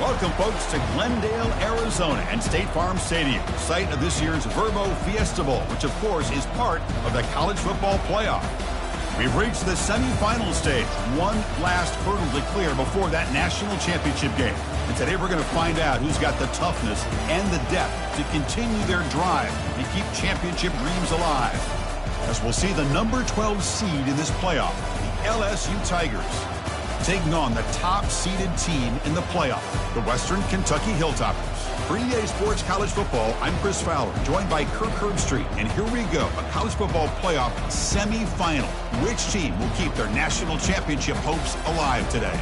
Welcome, folks, to Glendale, Arizona and State Farm Stadium, site of this year's Verbo Fiesta Bowl, which, of course, is part of the college football playoff. We've reached the semifinal stage, one last hurdle to clear before that national championship game. And today we're going to find out who's got the toughness and the depth to continue their drive and keep championship dreams alive. As we'll see the number 12 seed in this playoff, the LSU Tigers, taking on the top-seeded team in the playoff, the Western Kentucky Hilltoppers. For EA Sports College Football, I'm Chris Fowler, joined by Kirk Herbstreit. And here we go, a college football playoff semifinal. Which team will keep their national championship hopes alive today?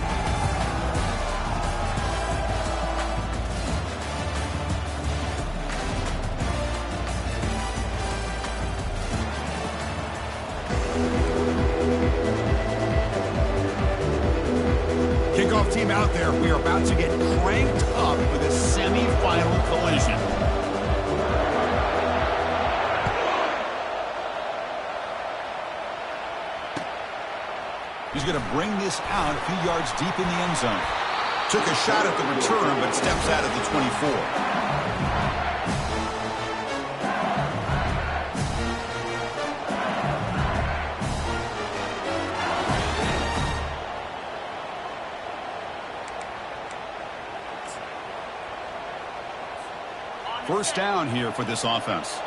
Kickoff team out there. We are about to get cranked up with a semi-final collision. He's going to bring this out a few yards deep in the end zone. Took a shot at the return, but steps out at the 24. First down here for this offense.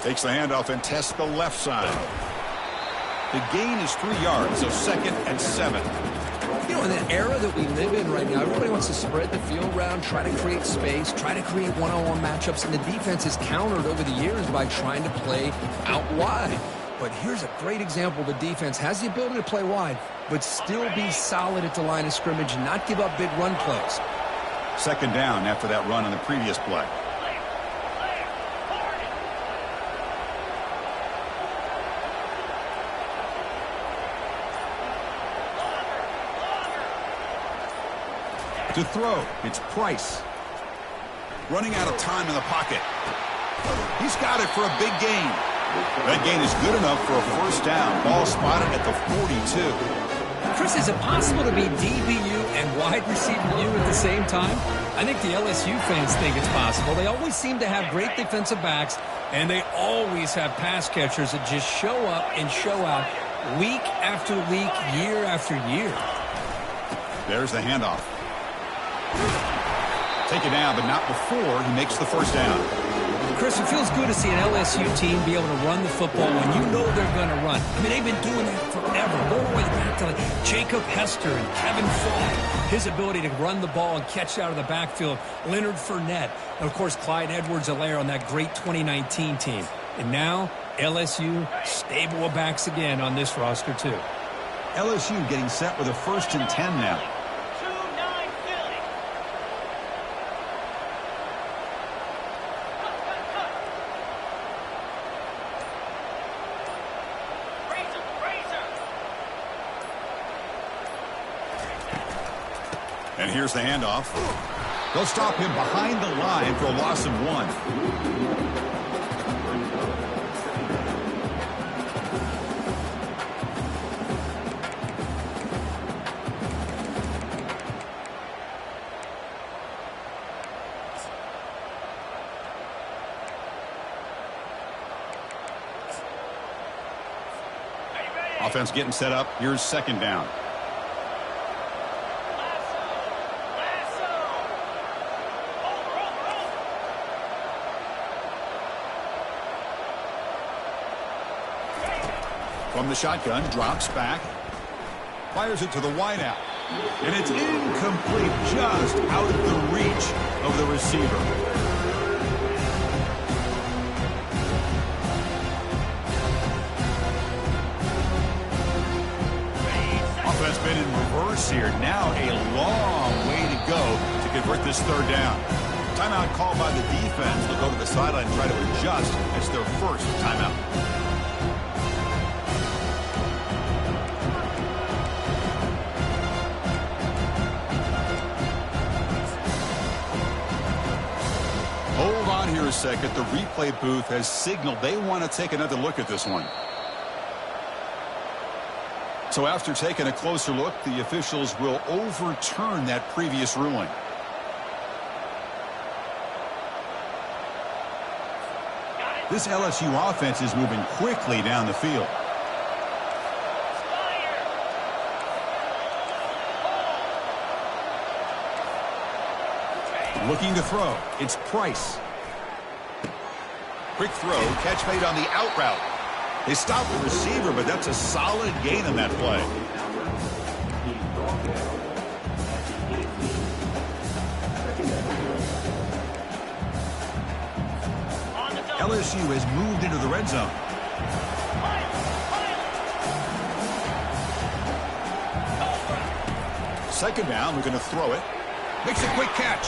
Takes the handoff and tests the left side. The gain is 3 yards, so 2nd and 7. You know, in the era that we live in right now, everybody wants to spread the field around, try to create space, try to create one-on-one matchups, and the defense has countered over the years by trying to play out wide. But here's a great example. The defense has the ability to play wide, but still be solid at the line of scrimmage and not give up big run plays. 2nd down after that run on the previous play. To throw, it's Price. Running out of time in the pocket. He's got it for a big gain. That gain is good enough for a first down. Ball spotted at the 42. Chris, is it possible to be DBU and wide receiver U at the same time? I think the LSU fans think it's possible. They always seem to have great defensive backs, and they always have pass catchers that just show up and show out week after week, year after year. There's the handoff. Take it down, but not before he makes the first down. Chris, it feels good to see an LSU team be able to run the football when you know they're going to run. I mean, they've been doing that forever. Going all the way back to like Jacob Hester and Kevin Falk. His ability to run the ball and catch out of the backfield. Leonard Fournette. And, of course, Clyde Edwards-Helaire on that great 2019 team. And now, LSU stable of backs again on this roster, too. LSU getting set with a 1st and 10 now. And here's the handoff. They'll stop him behind the line for a loss of 1. Offense getting set up. Here's 2nd down. From the shotgun, drops back, fires it to the wideout, and it's incomplete, just out of the reach of the receiver. Offense been in reverse here. Now a long way to go to convert this 3rd down. Timeout called by the defense. They'll go to the sideline and try to adjust. It's their first timeout. a second, the replay booth has signaled they want to take another look at this one. So after taking a closer look, the officials will overturn that previous ruling. This LSU offense is moving quickly down the field. Looking to throw. It's Price. Quick throw. Catch made on the out route. They stop the receiver, but that's a solid gain on that play. LSU has moved into the red zone. Second down, we're going to throw it. Makes a quick catch.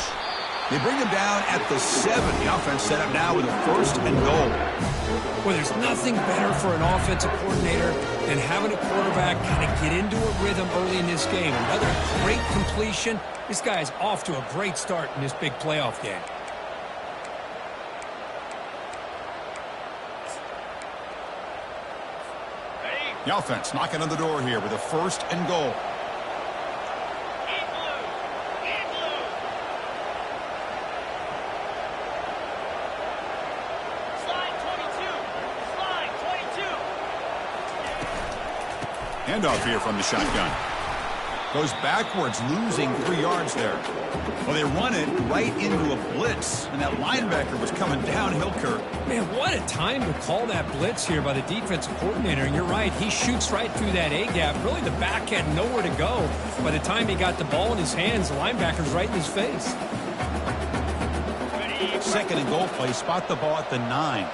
They bring him down at the 7. The offense set up now with a 1st and goal. Well, there's nothing better for an offensive coordinator than having a quarterback kind of get into a rhythm early in this game. Another great completion. This guy's off to a great start in this big playoff game. The offense knocking on the door here with a 1st and goal. Handoff here from the shotgun. Goes backwards, losing 3 yards there. Well, they run it right into a blitz, and that linebacker was coming downhill, Kurt. Man, what a time to call that blitz here by the defensive coordinator. And you're right, he shoots right through that A-gap. Really, the back had nowhere to go. By the time he got the ball in his hands, the linebacker's right in his face. 2nd and goal play. Spot the ball at the 9.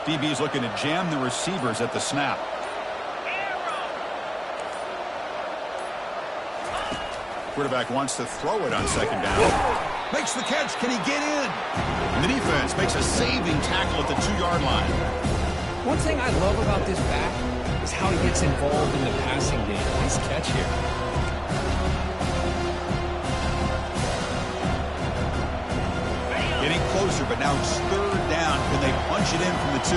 DB's looking to jam the receivers at the snap. Quarterback wants to throw it on 2nd down. Makes the catch. Can he get in? And the defense makes a saving tackle at the 2-yard line. One thing I love about this back is how he gets involved in the passing game. Nice catch here. Getting closer, but now it's 3rd down. Can they punch it in from the 2?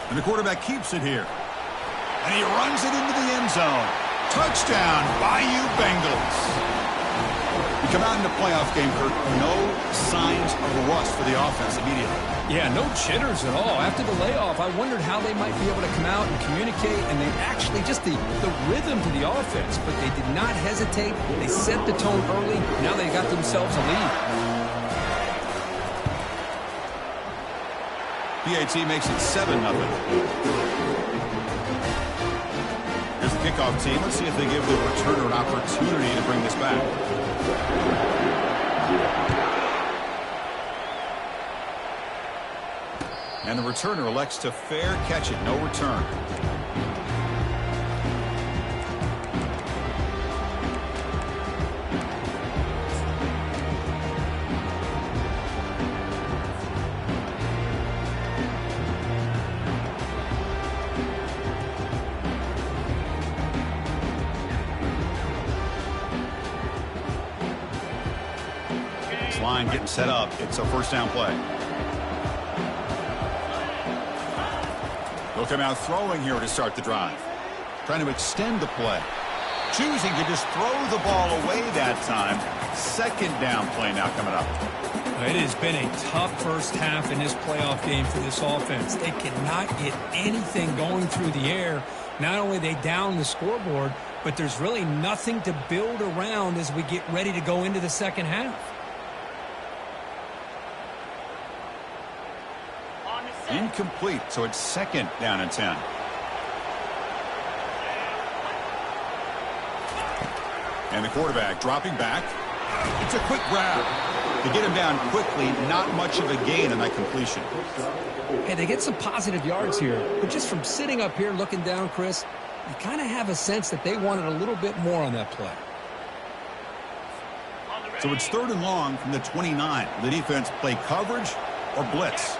And the quarterback keeps it here. And he runs it into the end zone. Touchdown, Bayou Bengals. We come out in the playoff game, Kurt. No signs of rust for the offense immediately. Yeah, no jitters at all. After the layoff, I wondered how they might be able to come out and communicate, and they actually just the rhythm to the offense, but they did not hesitate. They set the tone early. Now they got themselves a lead. PAT makes it 7-0. Here's the kickoff team. Let's see if they give the returner an opportunity to bring this back. And the returner elects to fair catch it. No return. This line getting set up. It's a 1st down play. They'll come out throwing here to start the drive. Trying to extend the play. Choosing to just throw the ball away that time. 2nd down play now coming up. It has been a tough first half in this playoff game for this offense. They cannot get anything going through the air. Not only are they down the scoreboard, but there's really nothing to build around as we get ready to go into the second half. Incomplete, so it's 2nd down and 10. And the quarterback dropping back. It's a quick grab. To get him down quickly, not much of a gain on that completion. Hey, they get some positive yards here, but just from sitting up here looking down, Chris, you kind of have a sense that they wanted a little bit more on that play. So it's 3rd and long from the 29. The defense play coverage or blitz.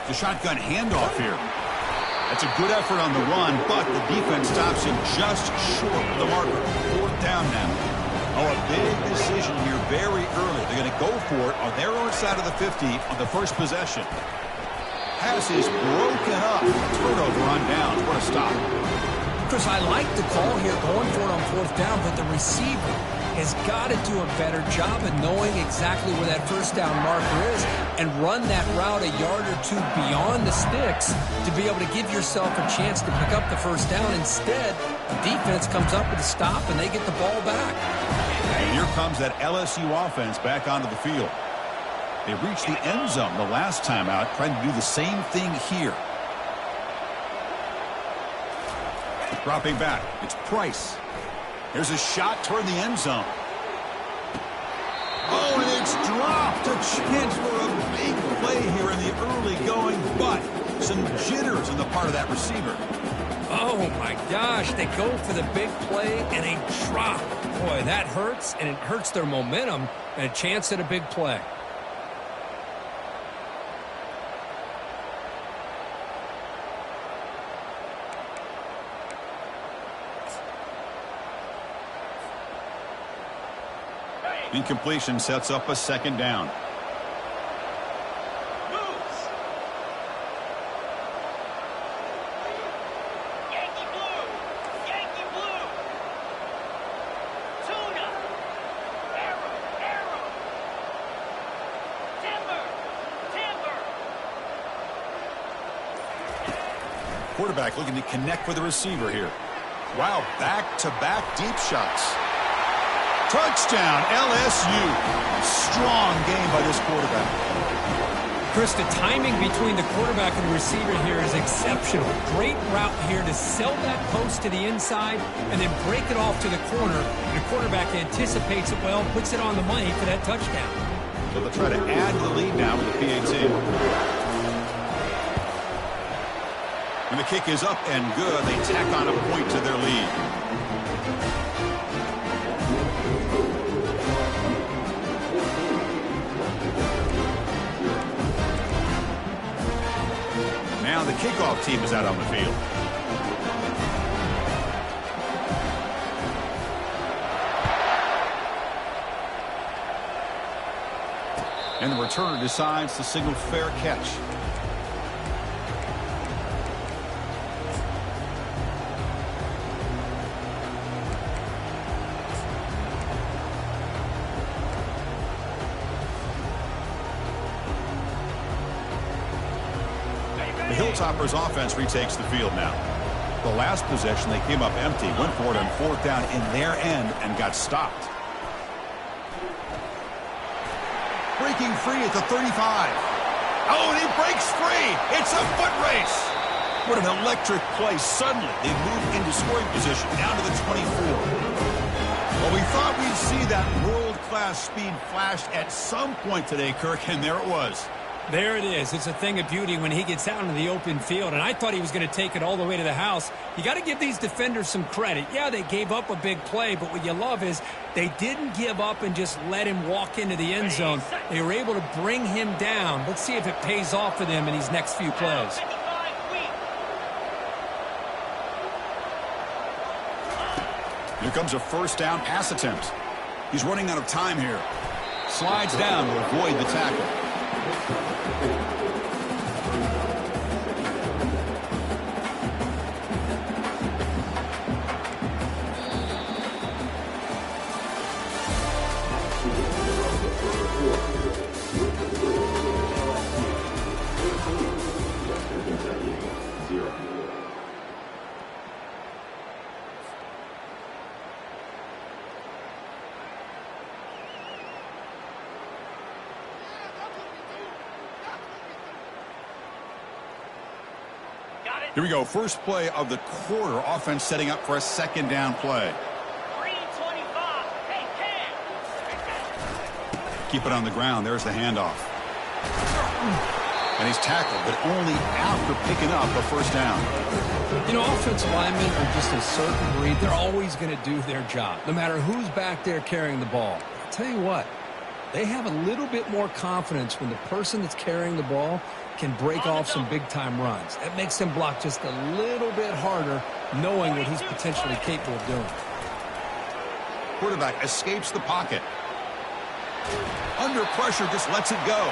The shotgun handoff here. That's a good effort on the run, but the defense stops him just short of the marker. 4th down now. Oh, a big decision here very early. They're going to go for it on their own side of the 50 on the first possession. Pass is broken up. Turnover on downs. What a stop. Chris, I like the call here going for it on 4th down, but the receiver has got to do a better job of knowing exactly where that 1st down marker is and run that route a yard or two beyond the sticks to be able to give yourself a chance to pick up the 1st down. Instead, the defense comes up with a stop and they get the ball back. And here comes that LSU offense back onto the field. They reached the end zone the last time out, trying to do the same thing here. Dropping back, it's Price. Here's a shot toward the end zone. Oh, and it's dropped. A chance for a big play here in the early going, but some jitters on the part of that receiver. Oh, my gosh. They go for the big play and a drop. Boy, that hurts, and it hurts their momentum and a chance at a big play. Incompletion sets up a 2nd down. Yankee blue. Yankee blue. Tuna. Arrow. Timber. Quarterback looking to connect with the receiver here. Wow, back-to-back deep shots. Touchdown, LSU. Strong game by this quarterback. Chris, the timing between the quarterback and the receiver here is exceptional. Great route here to sell that post to the inside and then break it off to the corner. The quarterback anticipates it well, puts it on the money for that touchdown. So they'll try to add to the lead now with the PAT. And the kick is up and good. They tack on a point to their lead. Now the kickoff team is out on the field. And the returner decides to signal fair catch. The Hilltoppers offense retakes the field now. The last possession, they came up empty, went for it on 4th down in their end and got stopped. Breaking free at the 35. Oh, and he breaks free. It's a foot race. What an electric play. Suddenly, they move into scoring position down to the 24. Well, we thought we'd see that world-class speed flash at some point today, Kirk, and there it was. There it is. It's a thing of beauty when he gets out into the open field, and I thought he was going to take it all the way to the house. You got to give these defenders some credit. Yeah, they gave up a big play, but what you love is they didn't give up and just let him walk into the end zone. They were able to bring him down. Let's see if it pays off for them in these next few plays. Here comes a 1st down pass attempt. He's running out of time here. Slides down to avoid the tackle. Here we go. First play of the quarter. Offense setting up for a 2nd down play. 325. Hey, Cam. Keep it on the ground. There's the handoff. And he's tackled, but only after picking up a first down. You know, offensive linemen are just a certain breed. They're always going to do their job, no matter who's back there carrying the ball. I'll tell you what, they have a little bit more confidence when the person that's carrying the ball can break off some big-time runs. That makes them block just a little bit harder, knowing what he's potentially capable of doing. Quarterback escapes the pocket. Under pressure, just lets it go.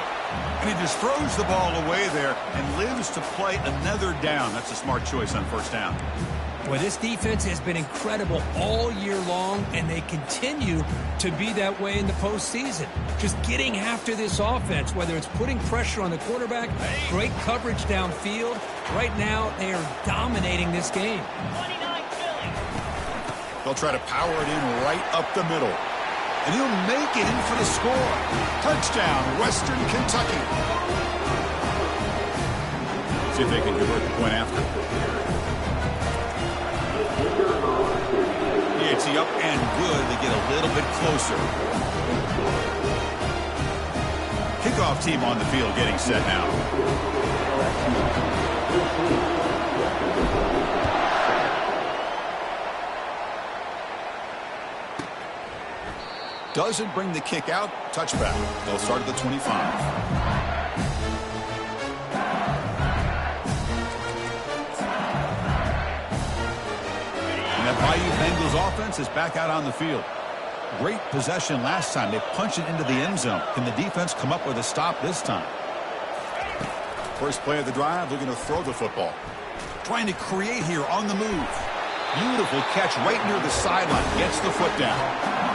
And he just throws the ball away there and lives to play another down. That's a smart choice on first down. Well, this defense has been incredible all year long, and they continue to be that way in the postseason. Just getting after this offense, whether it's putting pressure on the quarterback, great coverage downfield. Right now, they are dominating this game. 29 Philly. They'll try to power it in right up the middle. And he'll make it in for the score. Touchdown, Western Kentucky. See if they can convert the point after. PAT up and good. They get a little bit closer. Kickoff team on the field getting set now. Doesn't bring the kick out. Touchback. They'll start at the 25. And that Bayou Bengals offense is back out on the field. Great possession last time. They punched it into the end zone. Can the defense come up with a stop this time? First play of the drive, looking to throw the football. Trying to create here on the move. Beautiful catch right near the sideline. Gets the foot down.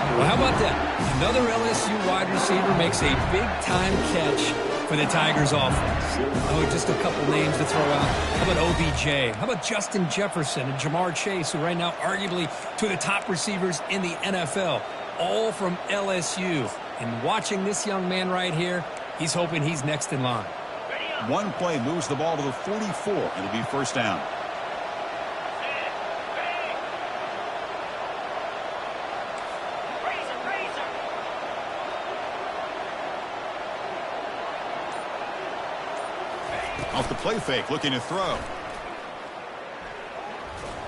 Well, how about that? Another LSU wide receiver makes a big-time catch for the Tigers offense. Oh, just a couple names to throw out. How about OBJ? How about Justin Jefferson and Jamar Chase, who right now arguably two of the top receivers in the NFL, all from LSU. And watching this young man right here, he's hoping he's next in line. One play moves the ball to the 44. It'll be first down. Off the play fake, looking to throw.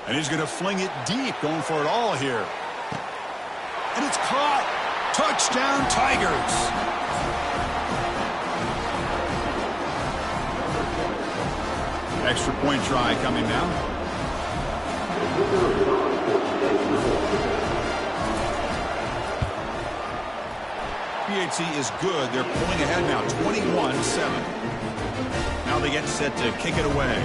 And he's going to fling it deep, going for it all here. And it's caught. Touchdown, Tigers. Extra point try coming now. PAT is good. They're pulling ahead now, 21-7. Now they get set to kick it away.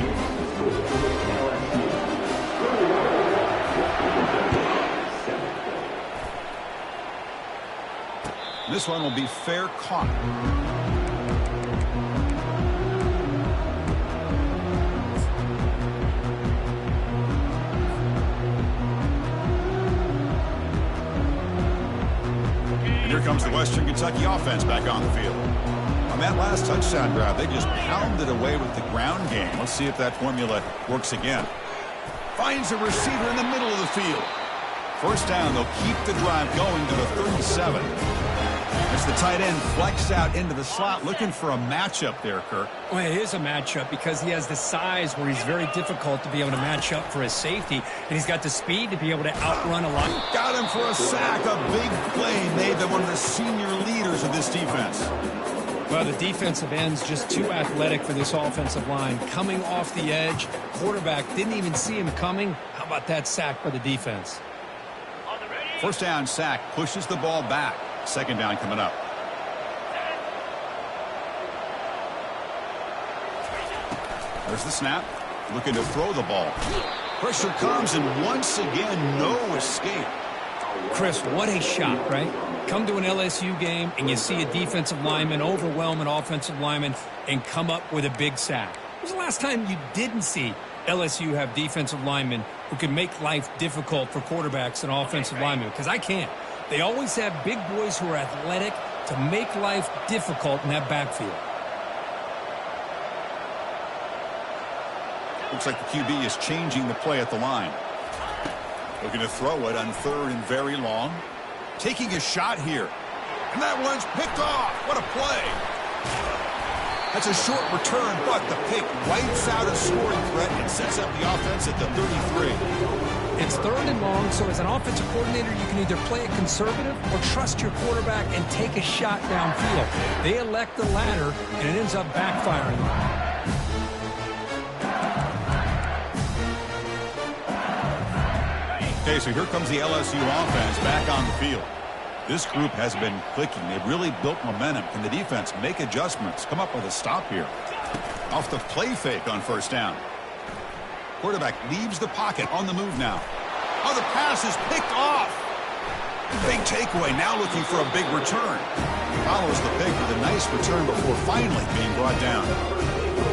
This one will be fair caught. And here comes the Western Kentucky offense back on the field. On that last touchdown drive, they just pounded away with the ground game. Let's see if that formula works again. Finds a receiver in the middle of the field. First down, they'll keep the drive going to the 37. As the tight end flex out into the slot, looking for a matchup there, Kirk. Well, it is a matchup because he has the size where he's very difficult to be able to match up for his safety, and he's got the speed to be able to outrun a lot. Got him for a sack. A big play made them one of the senior leaders of this defense. Well, the defensive end's just too athletic for this offensive line. Coming off the edge, quarterback didn't even see him coming. How about that sack by the defense? First down sack, pushes the ball back. Second down coming up. There's the snap. Looking to throw the ball. Pressure comes, and once again, no escape. Chris, what a shot, right? Come to an LSU game, and you see a defensive lineman overwhelm an offensive lineman and come up with a big sack. When was the last time you didn't see LSU have defensive linemen who can make life difficult for quarterbacks and offensive linemen? Because I can't. They always have big boys who are athletic to make life difficult in that backfield. Looks like the QB is changing the play at the line. Looking to throw it on third and very long. Taking a shot here. And that one's picked off. What a play. That's a short return, but the pick wipes out a scoring threat and sets up the offense at the 33. It's 3rd and long, so as an offensive coordinator, you can either play it conservative or trust your quarterback and take a shot downfield. They elect the latter, and it ends up backfiring. Okay, so here comes the LSU offense back on the field. This group has been clicking. They've really built momentum. Can the defense make adjustments? Come up with a stop here. Off the play fake on 1st down. Quarterback leaves the pocket on the move now. Oh, the pass is picked off. Big takeaway, now looking for a big return. Follows the pick with a nice return before finally being brought down.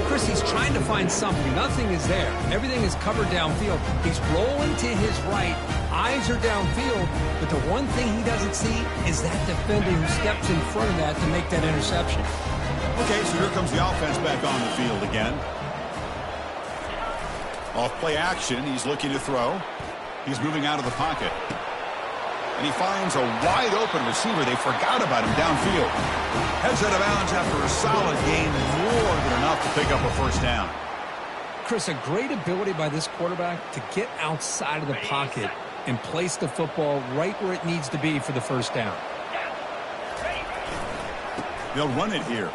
Chris, he's trying to find something. Nothing is there. Everything is covered downfield. He's rolling to his right. Eyes are downfield, but the one thing he doesn't see is that defender who steps in front of that to make that interception. Okay, so here comes the offense back on the field again. Off play action, he's looking to throw. He's moving out of the pocket. And he finds a wide open receiver. They forgot about him downfield. Heads out of bounds after a solid gain, more than enough to pick up a 1st down. Chris, a great ability by this quarterback to get outside of the pocket and place the football right where it needs to be for the 1st down. They'll run it here.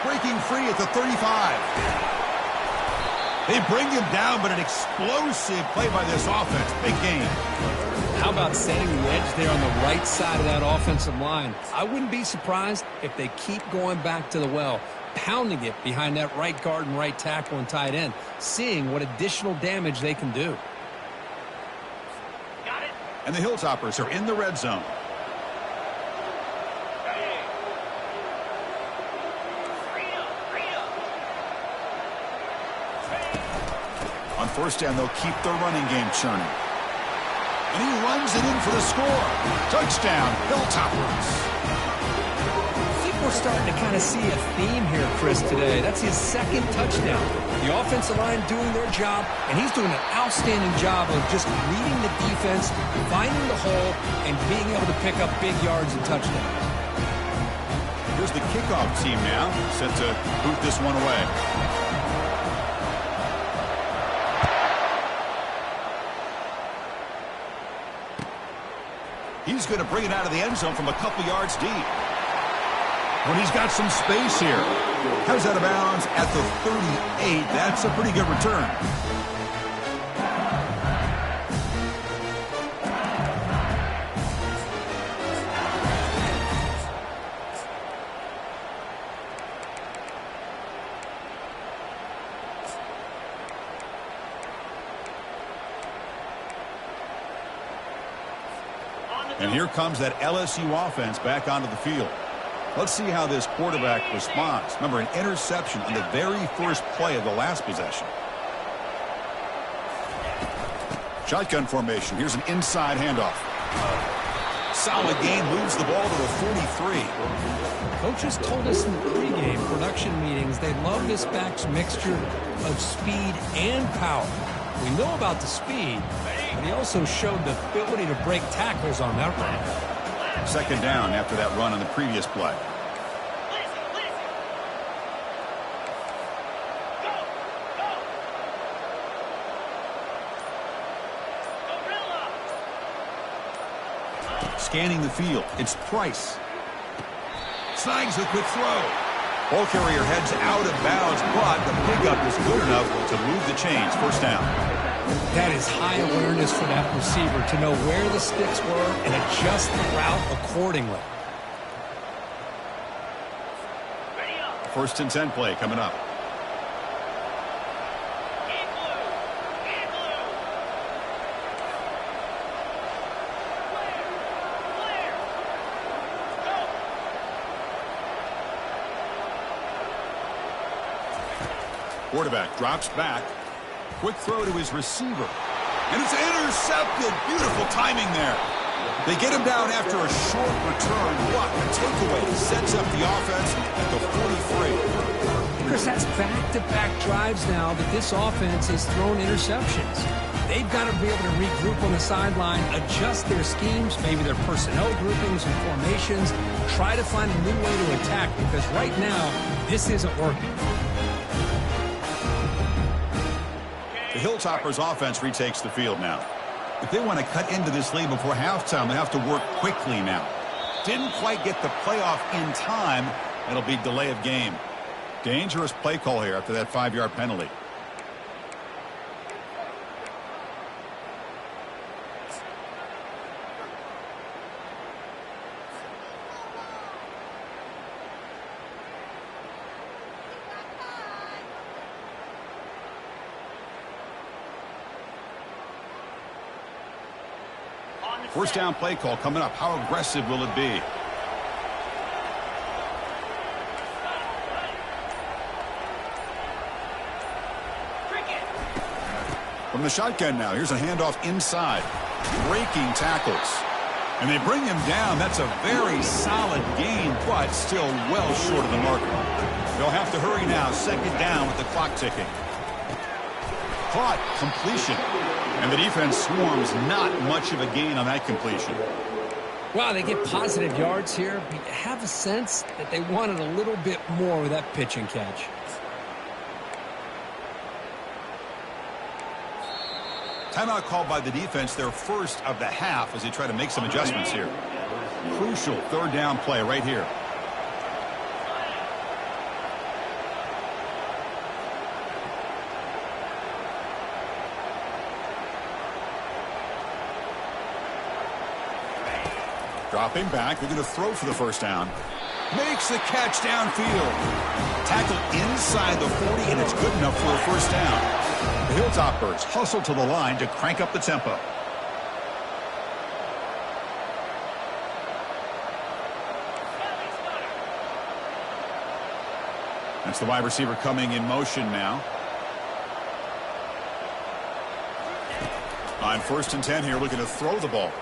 Breaking free at the 35. They bring him down, but an explosive play by this offense. Big game. How about setting the edge there on the right side of that offensive line? I wouldn't be surprised if they keep going back to the well, pounding it behind that right guard and right tackle and tight end, seeing what additional damage they can do. Got it. And the Hilltoppers are in the red zone. On 1st down, they'll keep their running game churning. And he runs it in for the score. Touchdown, Hilltoppers. I think we're starting to kind of see a theme here, Chris, today. That's his 2nd touchdown. The offensive line doing their job, and he's doing an outstanding job of just reading the defense, finding the hole, and being able to pick up big yards and touchdowns. Here's the kickoff team now, set to boot this one away. He's going to bring it out of the end zone from a couple yards deep. When he's got some space here. Comes out of bounds at the 38. That's a pretty good return. And here comes that LSU offense back onto the field. Let's see how this quarterback responds. Remember, an interception on the very first play of the last possession. Shotgun formation. Here's an inside handoff. Solid game, moves the ball to the 43. Coaches told us in the pregame production meetings they love this back's mixture of speed and power. We know about the speed, but he also showed the ability to break tackles on that run. 2nd down after that run on the previous play. Scanning the field, it's Price. Snags a quick throw. Ball carrier heads out of bounds, but the pickup is good enough to move the chains. 1st down. That is high awareness for that receiver to know where the sticks were and adjust the route accordingly. 1st and 10 play coming up. Quarterback drops back. Quick throw to his receiver. And it's intercepted. Beautiful timing there. They get him down after a short return. What a takeaway. Sets up the offense at the 43. Chris, that's back-to-back drives now that this offense has thrown interceptions. they've got to be able to regroup on the sideline, adjust their schemes, maybe their personnel groupings and formations, try to find a new way to attack, because right now, this isn't working. The Hilltoppers offense retakes the field now. If they want to cut into this lead before halftime, they have to work quickly now. Didn't quite get the playoff in time. It'll be delay of game. Dangerous play call here after that 5-yard penalty. First down play call coming up. How aggressive will it be? From the shotgun now. Here's a handoff inside. Breaking tackles. And they bring him down. That's a very solid gain, but still well short of the marker. They'll have to hurry now. Second down with the clock ticking. Caught. Completion. And the defense swarms. Not much of a gain on that completion. Wow, they get positive yards here, but you have a sense that they wanted a little bit more with that pitch and catch. Timeout called by the defense, their first of the half, as they try to make some adjustments here. Crucial third down play right here. Dropping back, they're going to throw for the first down. Makes the catch downfield. Tackle inside the 40, and it's good enough for a first down. The Hilltoppers hustle to the line to crank up the tempo. That's the wide receiver coming in motion now. On 1st and 10 here, looking to throw the ball.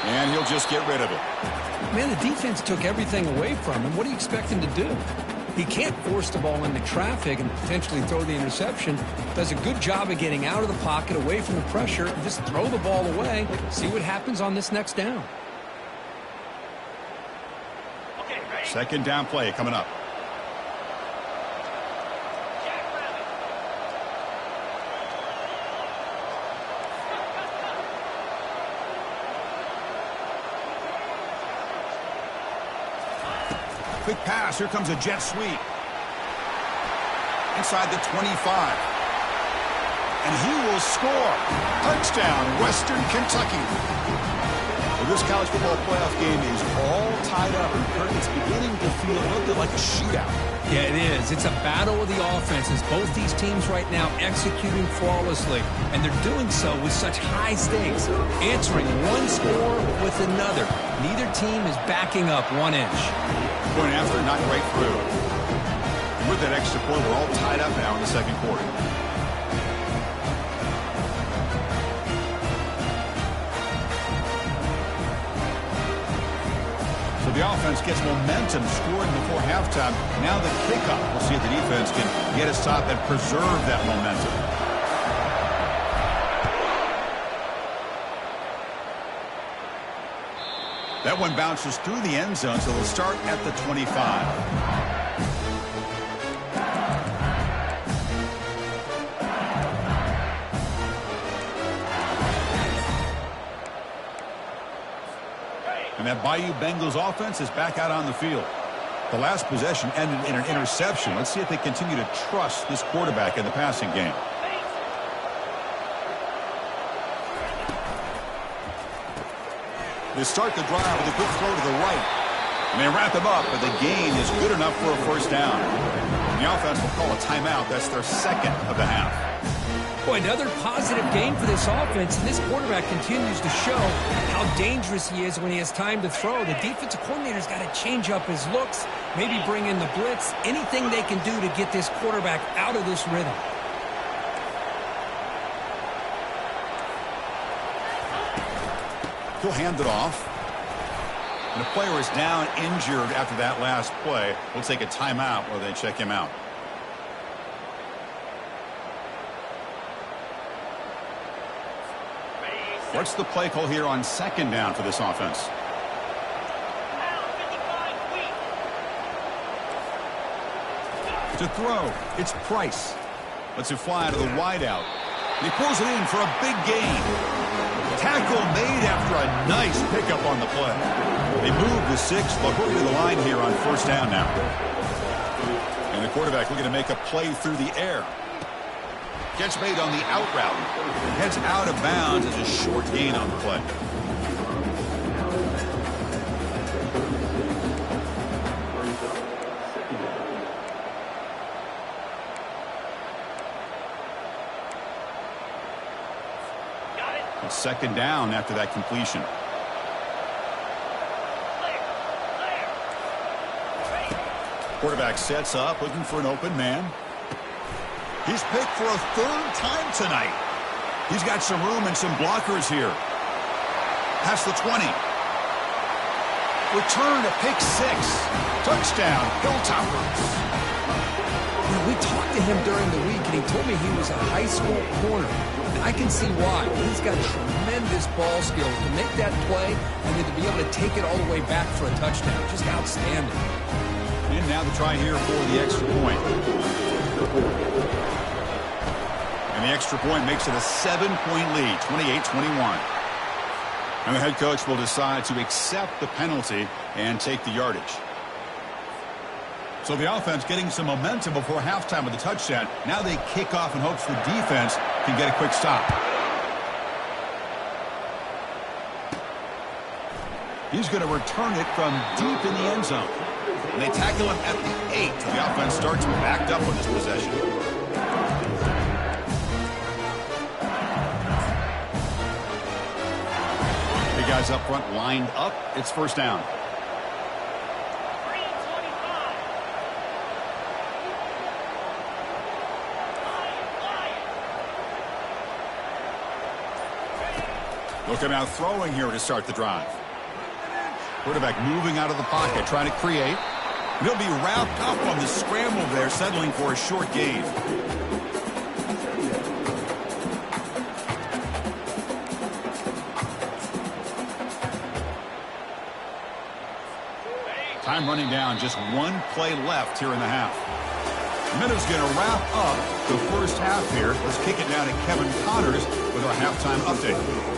And he'll just get rid of it. Man, the defense took everything away from him. What do you expect him to do? He can't force the ball into traffic and potentially throw the interception. Does a good job of getting out of the pocket, away from the pressure, and just throw the ball away. See what happens on this next down. Second down play coming up. Quick pass. Here comes a jet sweep. Inside the 25. And he will score. Touchdown, Western Kentucky. Well, this college football playoff game is all tied up. It's beginning to feel a little bit like a shootout. Yeah, it is. It's a battle of the offenses. Both these teams right now executing flawlessly. And they're doing so with such high stakes. Answering one score with another. Neither team is backing up 1 inch. Going after, not right through. And with that extra point, we're all tied up now in the second quarter. So the offense gets momentum scoring before halftime. Now the kickoff. We'll see if the defense can get a stop and preserve that momentum. That one bounces through the end zone, so they'll start at the 25. And that Bayou Bengals offense is back out on the field. The last possession ended in an interception. Let's see if they continue to trust this quarterback in the passing game. They start the drive with a quick throw to the right. And they wrap him up, but the gain is good enough for a first down. And the offense will call a timeout. That's their second of the half. Boy, another positive game for this offense, and this quarterback continues to show how dangerous he is when he has time to throw. The defensive coordinator's got to change up his looks, maybe bring in the blitz, anything they can do to get this quarterback out of this rhythm. He'll hand it off. And the player is down injured after that last play. We'll take a timeout while they check him out. What's the play call here on second down for this offense? To throw, it's Price. Lets it fly out of the wideout. And he pulls it in for a big gain. Tackle made after a nice pickup on the play. They move the 6. They'll hurry to the line here on first down now. And the quarterback looking to make a play through the air. Gets made on the out route. Heads out of bounds as a short gain on the play. It's second down after that completion. Quarterback sets up, looking for an open man. He's picked for a third time tonight. He's got some room and some blockers here. Past the 20. Return to pick 6. Touchdown, Hilltoppers. We talked to him during the week, and he told me he was a high school corner. And I can see why. He's got tremendous ball skills to make that play and then to be able to take it all the way back for a touchdown. Just outstanding. And now the try here for the extra point. And the extra point makes it a 7-point lead, 28-21. And the head coach will decide to accept the penalty and take the yardage. So the offense getting some momentum before halftime with the touchdown. Now they kick off in hopes the defense can get a quick stop. He's going to return it from deep in the end zone. And they tackle him at the 8. So the offense starts backed up on this possession. Big guys up front lined up. It's first down. They'll come out throwing here to start the drive. Quarterback moving out of the pocket, trying to create. And he'll be wrapped up on the scramble there, settling for a short gain. Time running down, just one play left here in the half. Minutes going to wrap up the first half here. Let's kick it down to Kevin Connors with our halftime update.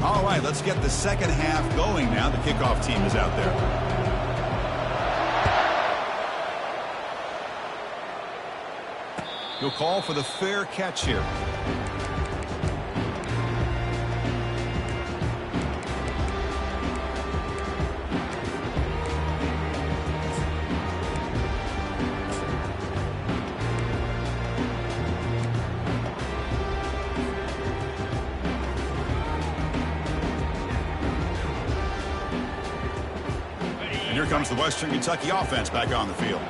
All right, let's get the second half going now. The kickoff team is out there. He'll call for the fair catch here. Here comes the Western Kentucky offense back on the field.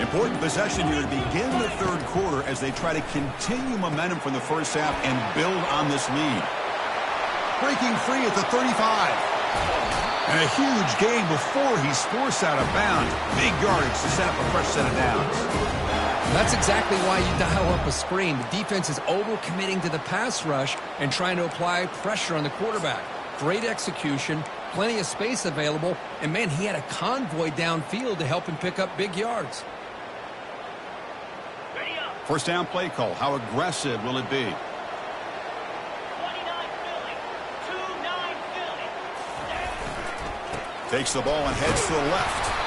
Important possession here to begin the third quarter as they try to continue momentum from the first half and build on this lead. Breaking free at the 35. And a huge gain before he's forced out of bounds. Big yardage to set up a fresh set of downs. That's exactly why you dial up a screen. The defense is overcommitting to the pass rush and trying to apply pressure on the quarterback. Great execution, plenty of space available, and man, he had a convoy downfield to help him pick up big yards. First down play call. How aggressive will it be? 29 Philly. 2-9 Philly. Takes the ball and heads to the left.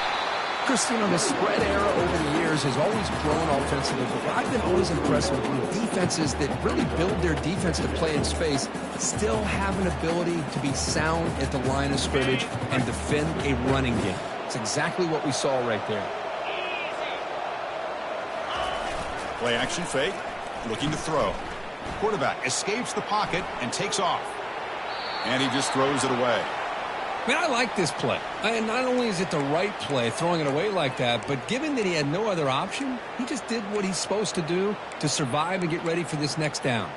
Christine, the spread era over the years has always grown offensively, but I've been always impressed with defenses that really build their defense to play in space, still have an ability to be sound at the line of scrimmage and defend a running game. It's exactly what we saw right there. Play action fake, looking to throw. Quarterback escapes the pocket and takes off. And he just throws it away. Man, I like this play. And not only is it the right play, throwing it away like that, but given that he had no other option, he just did what he's supposed to do to survive and get ready for this next down.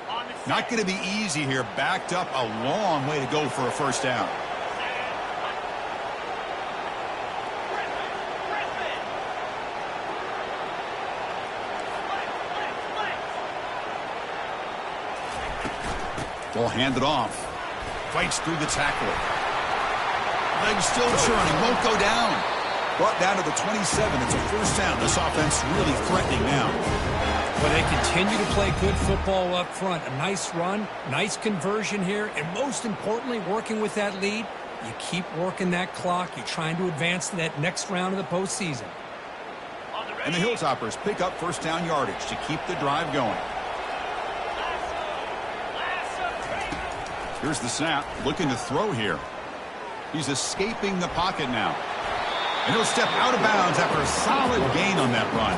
On the Not going to be easy here. Backed up a long way to go for a first down. Ball handed off. Fights through the tackle. Legs still churning. Won't go down. Brought down to the 27. It's a first down. This offense really threatening now. But they continue to play good football up front. A nice run, nice conversion here, and most importantly, working with that lead, you keep working that clock. You're trying to advance to that next round of the postseason. And the Hilltoppers pick up first down yardage to keep the drive going. Here's the snap. Looking to throw here. He's escaping the pocket now. And he'll step out of bounds after a solid gain on that run.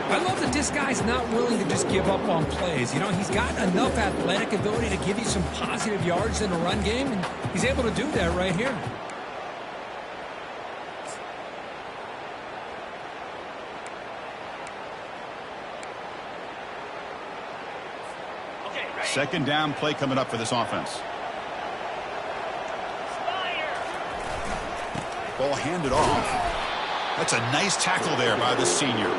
I love that this guy's not willing to just give up on plays. You know, he's got enough athletic ability to give you some positive yards in the run game, and he's able to do that right here. Second down play coming up for this offense. Ball handed off. That's a nice tackle there by the senior.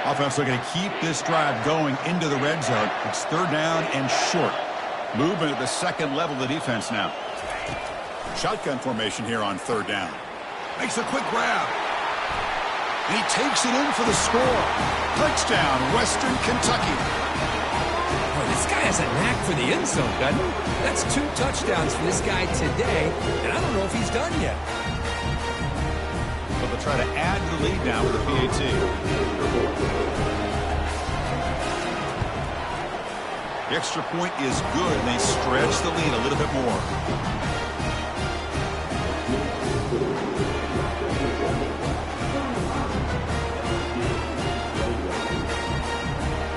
Offense looking to keep this drive going into the red zone. It's third down and short. Movement at the second level of the defense now. Shotgun formation here on third down. Makes a quick grab. And he takes it in for the score. Touchdown, Western Kentucky. Boy, this guy has a knack for the end zone, doesn't he? That's 2 touchdowns for this guy today, and I don't know if he's done yet. But they'll try to add to the lead now with the PAT. The extra point is good, and they stretch the lead a little bit more.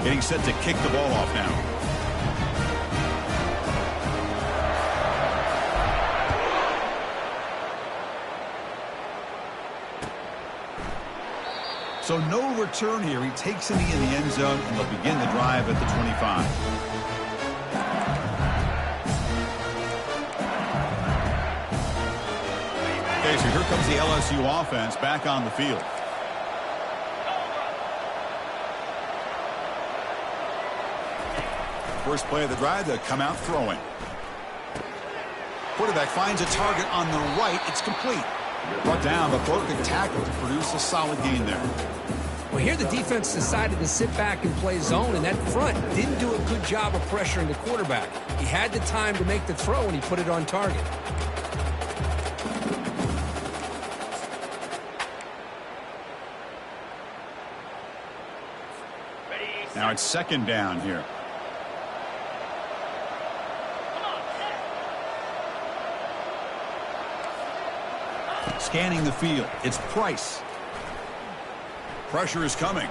Getting set to kick the ball off now. So no return here. He takes it in the end zone, and they'll begin the drive at the 25. Okay, so here comes the LSU offense back on the field. First play of the drive, they'll come out throwing. Quarterback finds a target on the right. It's complete. Brought down, but broken tackle to produce a solid gain there. Well, here the defense decided to sit back and play zone, and that front didn't do a good job of pressuring the quarterback. He had the time to make the throw, and he put it on target. Now it's second down here. Scanning the field. It's Price. Pressure is coming.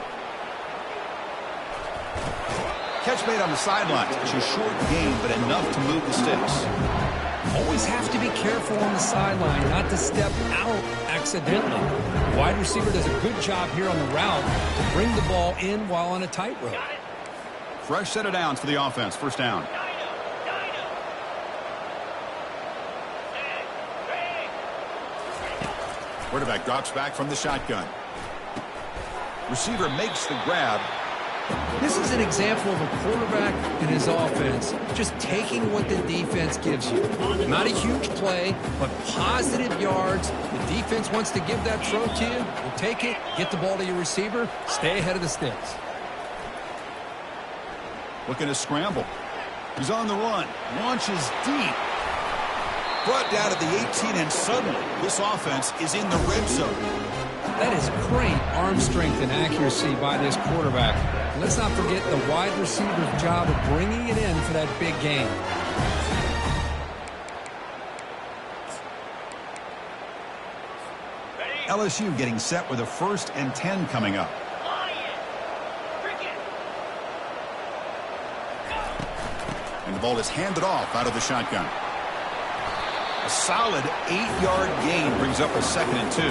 Catch made on the sidelines. It's a short gain, but enough to move the sticks. Always have to be careful on the sideline not to step out accidentally. The wide receiver does a good job here on the route to bring the ball in while on a tightrope. Fresh set of downs for the offense. First down. Quarterback drops back from the shotgun. Receiver makes the grab. This is an example of a quarterback and his offense just taking what the defense gives you. Not a huge play, but positive yards. The defense wants to give that throw to you. You'll take it, get the ball to your receiver, stay ahead of the sticks. Looking to scramble. He's on the run. Launches deep. Brought down at the 18, and suddenly this offense is in the red zone. That is great arm strength and accuracy by this quarterback. And let's not forget the wide receiver's job of bringing it in for that big game. LSU getting set with a 1st and 10 coming up. And the ball is handed off out of the shotgun. A solid 8-yard gain brings up a 2nd and 2.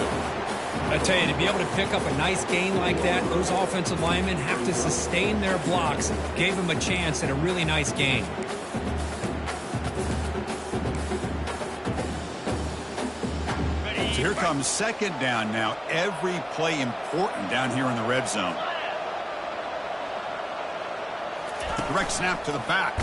I tell you, to be able to pick up a nice gain like that, those offensive linemen have to sustain their blocks. Gave them a chance at a really nice gain. So here comes 2nd down now. Every play important down here in the red zone. Direct snap to the back.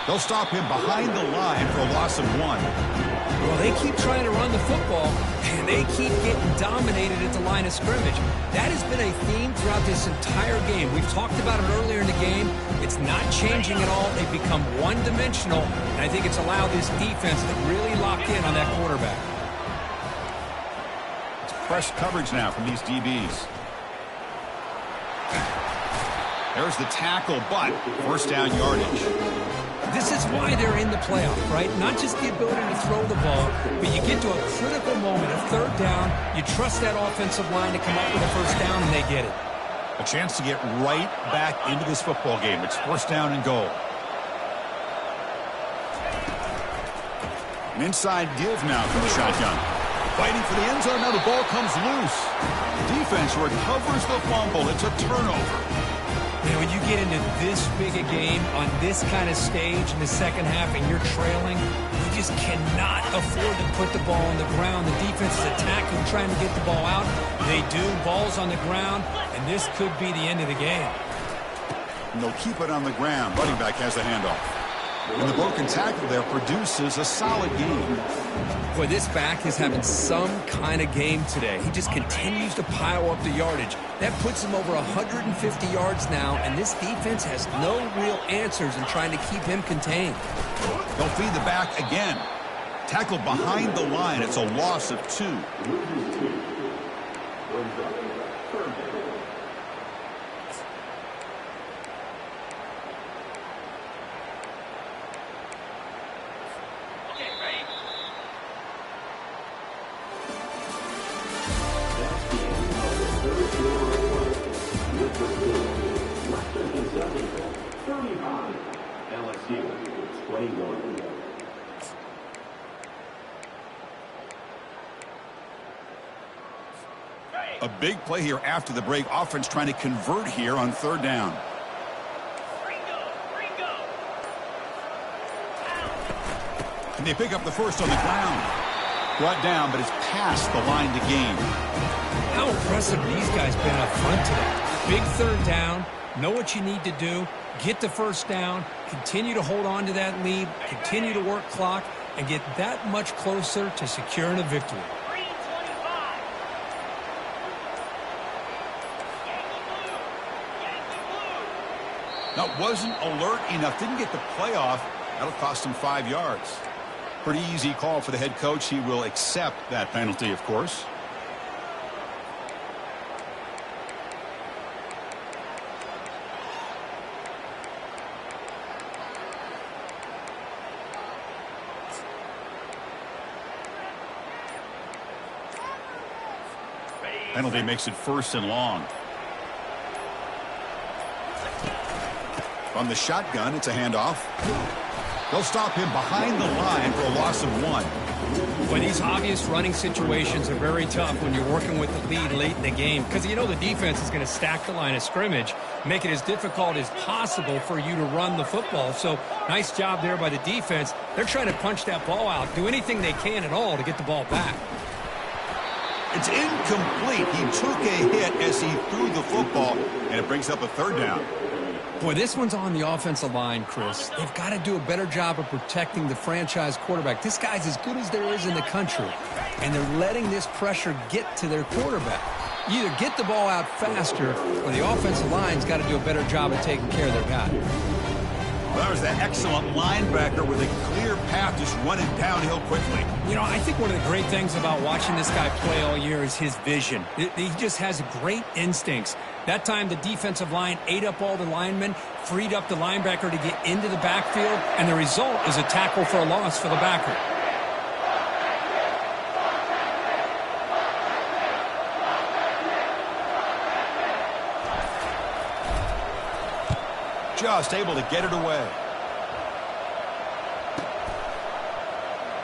They'll stop him behind the line for a loss of 1. Well, they keep trying to run the football, and they keep getting dominated at the line of scrimmage. That has been a theme throughout this entire game. We've talked about it earlier in the game. It's not changing at all. They've become one-dimensional, and I think it's allowed this defense to really lock in on that quarterback. It's press coverage now from these DBs. There's the tackle, but first down yardage. This is why they're in the playoff, right? Not just the ability to throw the ball, but you get to a critical moment, a 3rd down. You trust that offensive line to come up with a first down, and they get it. A chance to get right back into this football game. It's first down and goal. An inside give now from the shotgun. Fighting for the end zone. Now the ball comes loose. Defense recovers the fumble. It's a turnover. You know, when you get into this big a game on this kind of stage in the second half and you're trailing, you just cannot afford to put the ball on the ground. The defense is attacking, trying to get the ball out. They do. Ball's on the ground, and this could be the end of the game. And they'll keep it on the ground. Running back has the handoff. And the broken tackle there produces a solid game. Boy, this back is having some kind of game today. He just continues to pile up the yardage. That puts him over 150 yards now, and this defense has no real answers in trying to keep him contained. They'll feed the back again. Tackled behind the line. It's a loss of 2. LSU 21. A big play here after the break. Offense trying to convert here on 3rd down. And they pick up the first on the ground. Brought down, but it's past the line to gain. How impressive these guys been up front today. Big 3rd down. Know what you need to do. Get the first down. Continue to hold on to that lead. Continue to work clock. And get that much closer to securing a victory. Now, wasn't alert enough. Didn't get the playoff. That'll cost him 5 yards. Pretty easy call for the head coach. He will accept that penalty, of course. Penalty makes it 1st and long. From the shotgun, it's a handoff. They'll stop him behind the line for a loss of 1. Well, these obvious running situations are very tough when you're working with the lead late in the game because you know the defense is going to stack the line of scrimmage, make it as difficult as possible for you to run the football. So nice job there by the defense. They're trying to punch that ball out, do anything they can at all to get the ball back. It's incomplete. He took a hit as he threw the football, and it brings up a 3rd down. Boy, this one's on the offensive line, Chris. They've got to do a better job of protecting the franchise quarterback. This guy's as good as there is in the country, and they're letting this pressure get to their quarterback. You either get the ball out faster, or the offensive line's got to do a better job of taking care of their guy. Well, that was that excellent linebacker with a clear path, just running downhill quickly. You know, I think one of the great things about watching this guy play all year is his vision. He just has great instincts. That time, the defensive line ate up all the linemen, freed up the linebacker to get into the backfield, and the result is a tackle for a loss for the backer. Just able to get it away.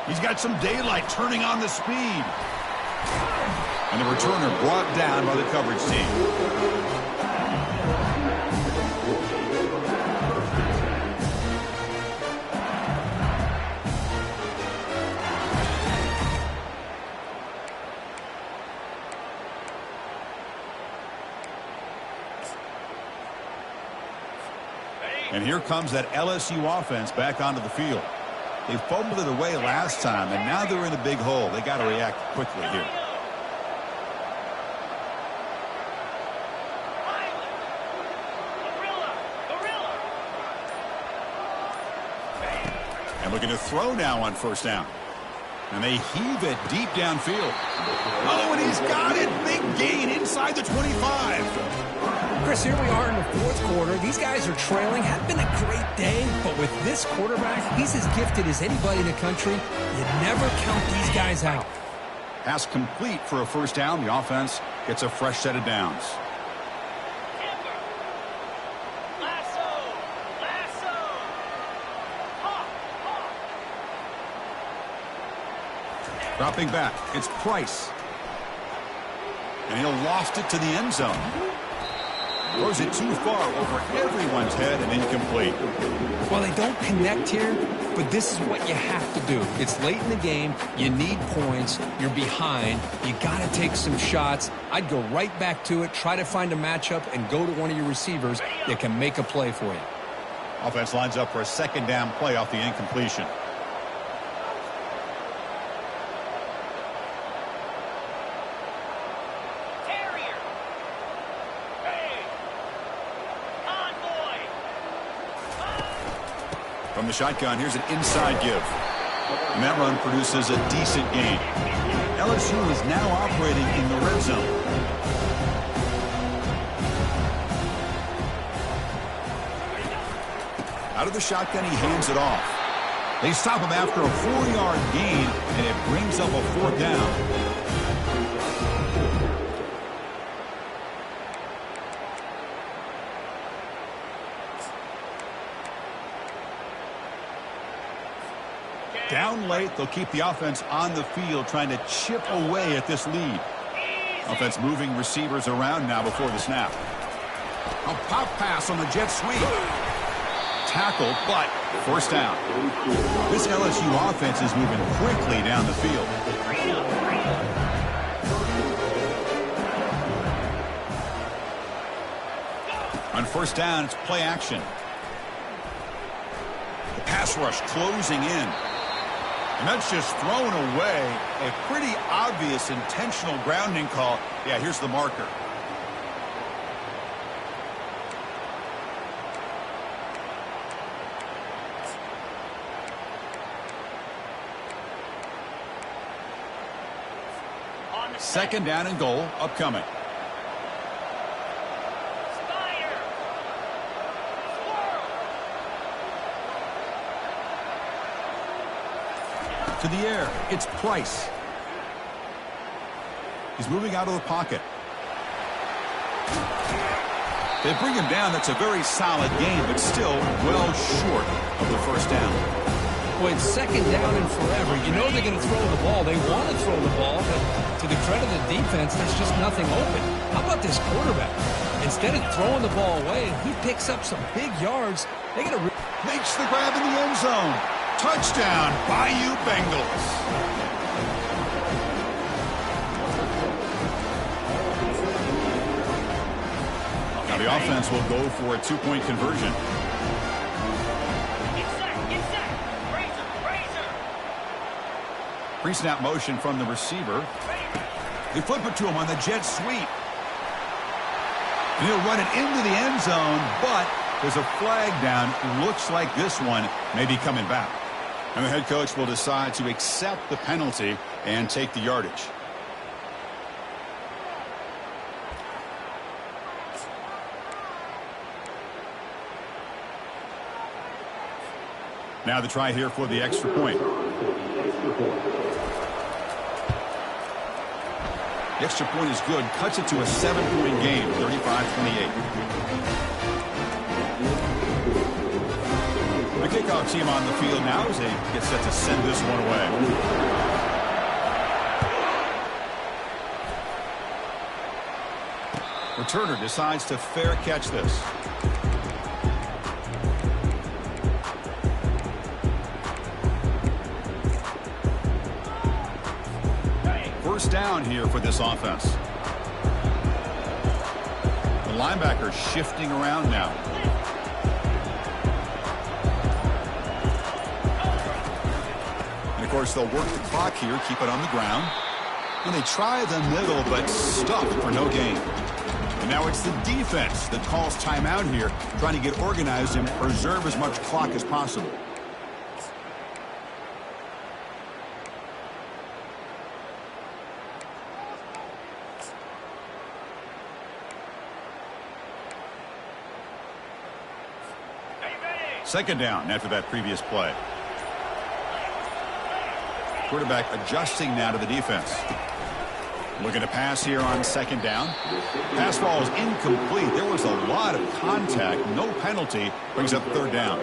He's got some daylight, turning on the speed. And the returner brought down by the coverage team. And here comes that LSU offense back onto the field. They fumbled it away last time, and now they're in a big hole. They got to react quickly here. And looking to throw now on first down. And they heave it deep downfield. Oh, and he's got it. Big gain inside the 25. Chris, here we are in the fourth quarter. These guys are trailing. Had been a great day, but with this quarterback, he's as gifted as anybody in the country. You never count these guys out. Pass complete for a first down. The offense gets a fresh set of downs. Dropping back, it's Price. And he'll loft it to the end zone. Throws it too far over everyone's head and incomplete. Well, they don't connect here, but this is what you have to do. It's late in the game. You need points. You're behind. You got to take some shots. I'd go right back to it, try to find a matchup, and go to one of your receivers that can make a play for you. Offense lines up for a second down play off the incompletion. From the shotgun, here's an inside give. And that run produces a decent gain. LSU is now operating in the red zone. Out of the shotgun, he hands it off. They stop him after a 4-yard gain, and it brings up a fourth down. Down late, they'll keep the offense on the field trying to chip away at this lead. Offense moving receivers around now before the snap. A pop pass on the jet sweep. Tackled, but first down. This LSU offense is moving quickly down the field. On first down, it's play action. The pass rush closing in. And that's just thrown away. A pretty obvious intentional grounding call. Yeah, here's the marker. Second down and goal upcoming. To the air, it's Price. He's moving out of the pocket. They bring him down. That's a very solid game, but still well short of the first down. Well, it's second down and forever. You know they're going to throw the ball. They want to throw the ball, but to the credit of the defense, there's just nothing open. How about this quarterback? Instead of throwing the ball away, he picks up some big yards. They got to makes the grab in the end zone. Touchdown, Bayou Bengals. Now the offense will go for a two-point conversion. Pre-snap motion from the receiver. They flip it to him on the jet sweep. And he'll run it into the end zone, but there's a flag down. Looks like this one may be coming back. And the head coach will decide to accept the penalty and take the yardage. Now the try here for the extra point. The extra point is good. Cuts it to a 7-point game, 35-28. The kickoff Kickoff team on the field now as they get set to send this one away. Returner decides to fair catch this. First down here for this offense. The linebacker shifting around now. And of course, they'll work the clock here, keep it on the ground. And they try the middle, but stuck for no gain. And now it's the defense that calls timeout here, trying to get organized and preserve as much clock as possible. Second down after that previous play. Quarterback adjusting now to the defense. Looking to pass here on second down. Pass ball is incomplete. There was a lot of contact. No penalty. Brings up third down.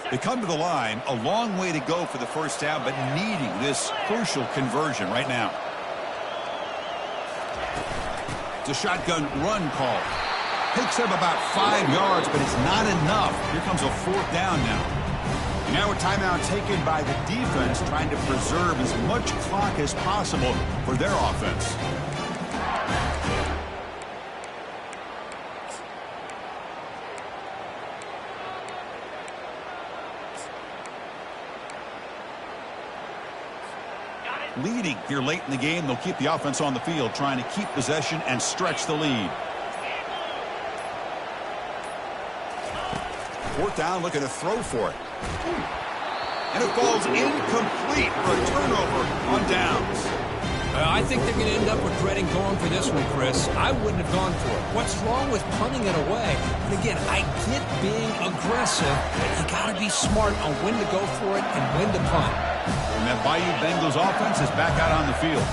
They come to the line, a long way to go for the first down, but needing this crucial conversion right now. It's a shotgun run call. Picks up about 5 yards, but it's not enough. Here comes a fourth down now. And now a timeout taken by the defense, trying to preserve as much clock as possible for their offense. Leading here late in the game, they'll keep the offense on the field, trying to keep possession and stretch the lead. Fourth down, looking to throw for it. And it falls incomplete for a turnover on downs. I think they're going to end up regretting going for this one, Chris. I wouldn't have gone for it. What's wrong with punting it away? And again, I get being aggressive, but you got to be smart on when to go for it and when to punt. And that Bayou Bengals offense is back out on the field.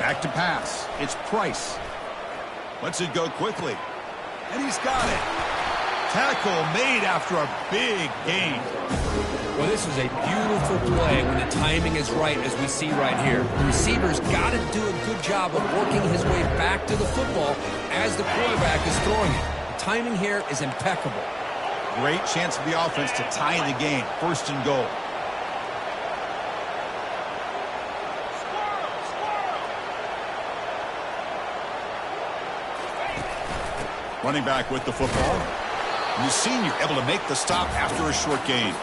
Back to pass. It's Price. Lets it go quickly. And he's got it. Tackle made after a big gain. Well, this is a beautiful play when the timing is right, as we see right here. The receiver's got to do a good job of working his way back to the football as the quarterback is throwing it. The timing here is impeccable. Great chance for the offense to tie the game. First and goal. Running back with the football. And the senior able to make the stop after a short gain.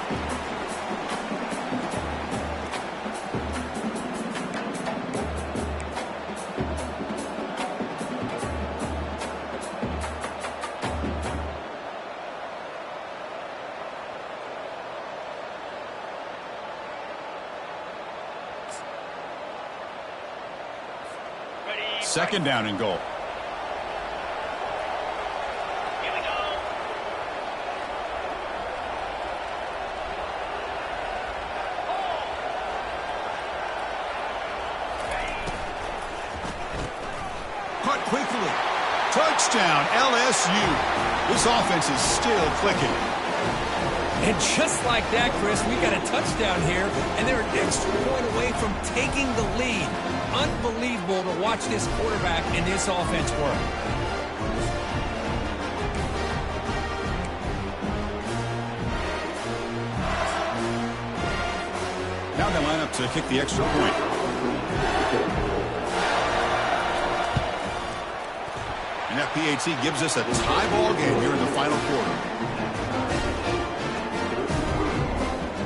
Second down and goal. Here we go. Caught quickly. Touchdown, LSU. This offense is still clicking. And just like that, Chris, we got a touchdown here, and they're an extra point away from taking the lead. Unbelievable to watch this quarterback and this offense work. Now they line up to kick the extra point. And that PAT gives us a tie ball game here in the final quarter.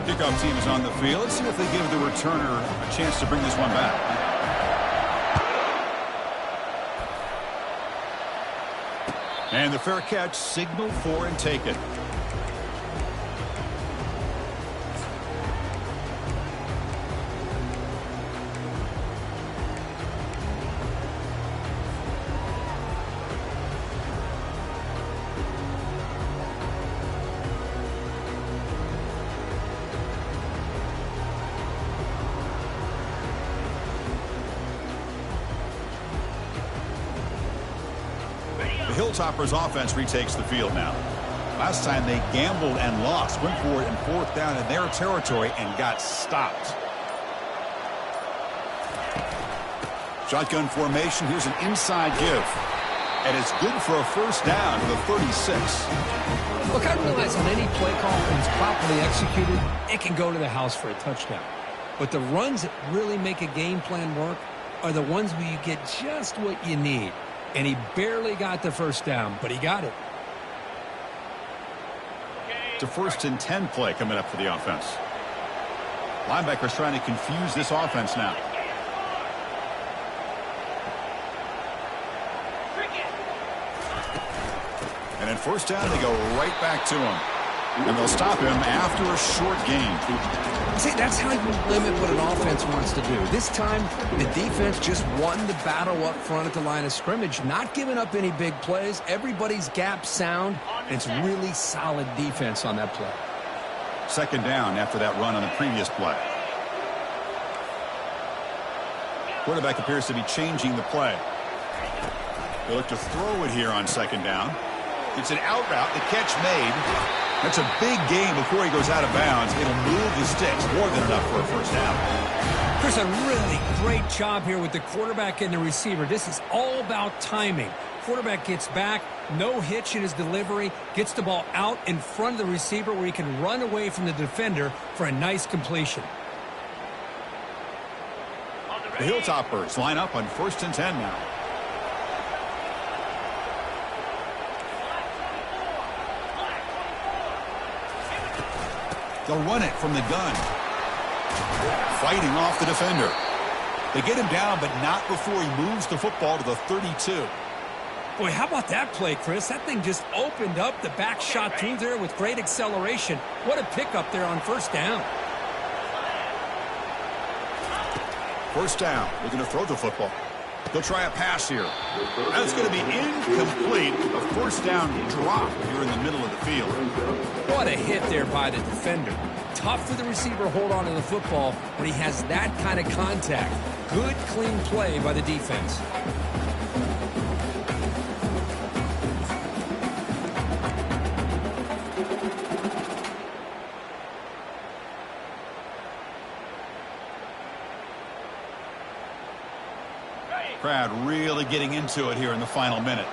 Kickoff team is on the field. Let's see if they give the returner a chance to bring this one back. And the fair catch, signal for and take it. Hilltoppers offense retakes the field now. Last time they gambled and lost, went for it in 4th down in their territory and got stopped. Shotgun formation. Here's an inside give. And it's good for a 1st down to the 36. Look, I realize on any play call, when it's properly executed, it can go to the house for a touchdown. But the runs that really make a game plan work are the ones where you get just what you need. And he barely got the 1st down, but he got it. It's a 1st and 10 play coming up for the offense. Linebackers trying to confuse this offense now. And in 1st down, they go right back to him. And they'll stop him after a short gain. See, that's how you limit what an offense wants to do. This time, the defense just won the battle up front at the line of scrimmage, not giving up any big plays. Everybody's gap sound. And it's really solid defense on that play. 2nd down after that run on the previous play. Quarterback appears to be changing the play. They look to throw it here on 2nd down. It's an out route. The catch made. That's a big gain before he goes out of bounds. It'll move the sticks. More than enough for a 1st down. Chris, a really great job here with the quarterback and the receiver. This is all about timing. Quarterback gets back, no hitch in his delivery, gets the ball out in front of the receiver where he can run away from the defender for a nice completion. The Hilltoppers line up on 1st and 10 now. They'll run it from the gun. Fighting off the defender. They get him down, but not before he moves the football to the 32. Boy, how about that play, Chris? That thing just opened up. The back shot through there with great acceleration. What a pickup there on 1st down. 1st down. They're going to throw the football. They'll try a pass here. That's going to be incomplete. A 1st down drop here in the middle of the field. What a hit there by the defender. Tough for the receiver to hold on to the football when he has that kind of contact. Good, clean play by the defense. Crowd really getting into it here in the final minute.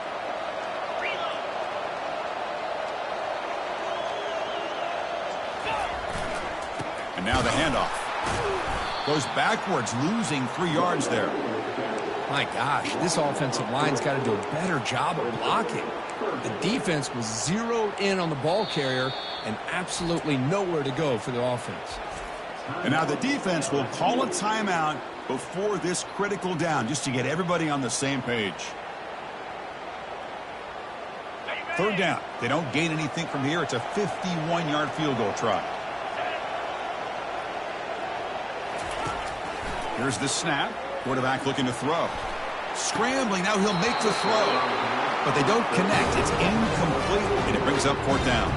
And now the handoff. Goes backwards, losing 3 yards there. My gosh, this offensive line's got to do a better job of blocking. The defense was zeroed in on the ball carrier and absolutely nowhere to go for the offense. And now the defense will call a timeout before this critical down, just to get everybody on the same page. 3rd down. They don't gain anything from here. It's a 51-yard field goal try. Here's the snap. Quarterback looking to throw. Scrambling. Now he'll make the throw. But they don't connect. It's incomplete, and it brings up 4th down.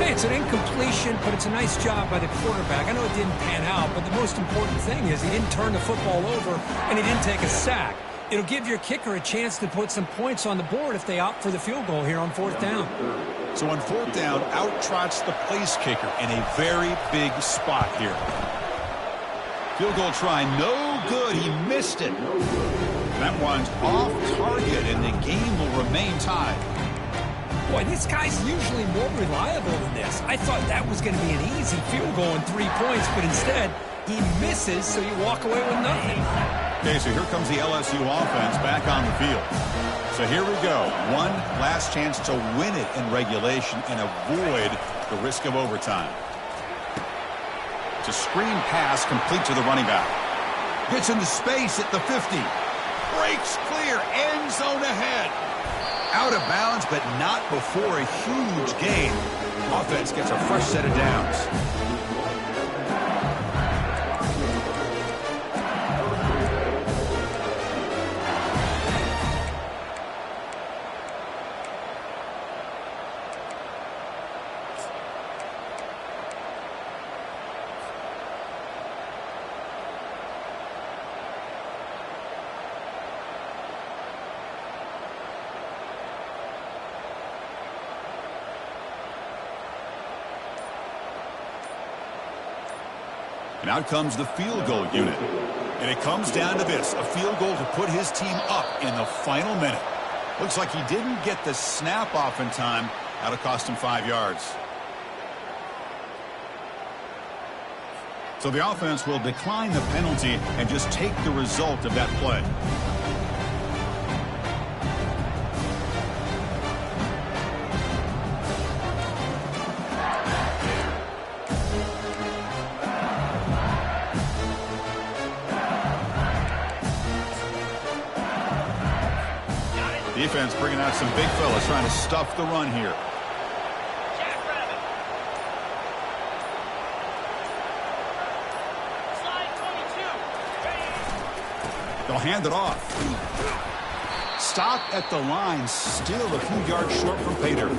Hey, it's an incompletion, but it's a nice job by the quarterback. I know it didn't pan out, but the most important thing is he didn't turn the football over, and he didn't take a sack. It'll give your kicker a chance to put some points on the board if they opt for the field goal here on 4th down. So on 4th down, out trots the place kicker in a very big spot here. Field goal try, no good. He missed it. That one's off target, and the game will remain tied. Boy, this guy's usually more reliable than this. I thought that was going to be an easy field goal and 3 points, but instead, he misses, so you walk away with nothing. Okay, so here comes the LSU offense back on the field. So here we go. One last chance to win it in regulation and avoid the risk of overtime. It's a screen pass complete to the running back. Gets into space at the 50. Breaks clear. End zone ahead. Out of bounds, but not before a huge gain. Offense gets a fresh set of downs. And out comes the field goal unit. And it comes down to this, a field goal to put his team up in the final minute. Looks like he didn't get the snap off in time. That'll cost him 5 yards. So the offense will decline the penalty and just take the result of that play. Defense bringing out some big fellas trying to stuff the run here. They'll hand it off. Stop at the line, still a few yards short from pay dirt.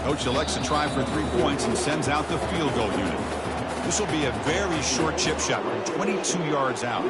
Coach elects to try for 3 points and sends out the field goal unit. This will be a very short chip shot from 22 yards out.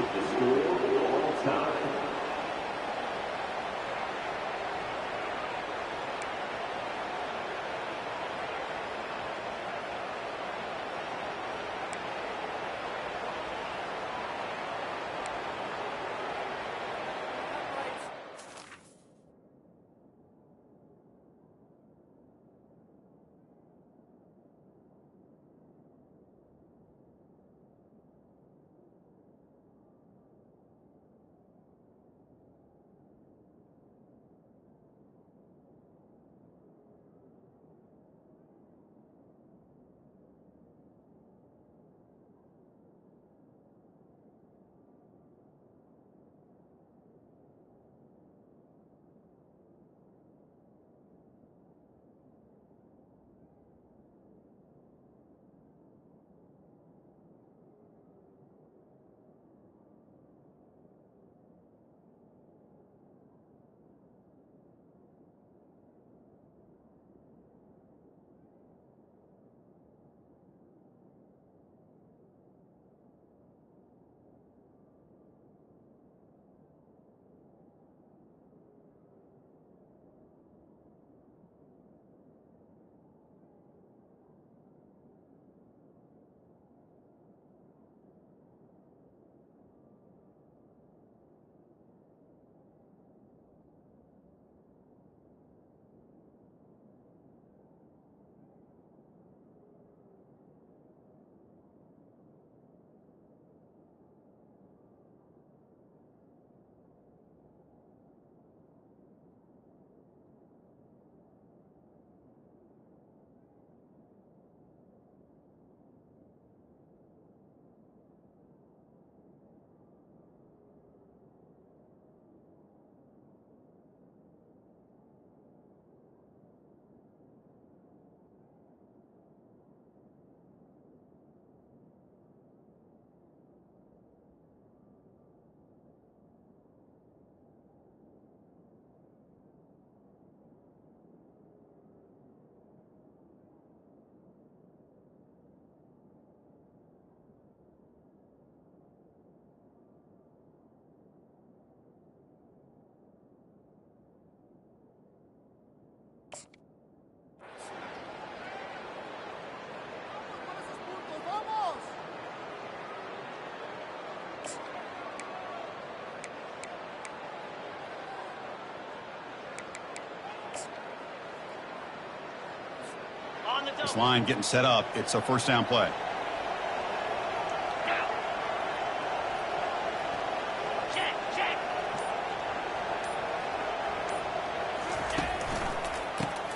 This line getting set up. It's a first down play.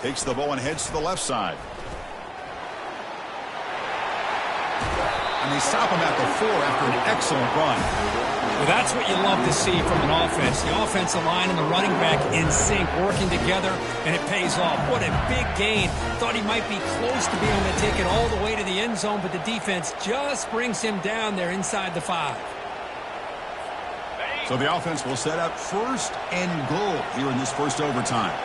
Takes the ball and heads to the left side. And they stop him at the 4 after an excellent run. Well, that's what you love to see from an offense. The offensive line and the running back in sync, working together, and it pays off. What a big gain. Thought he might be close to being able to take it all the way to the end zone, but the defense just brings him down there inside the 5. So the offense will set up first and goal here in this first overtime.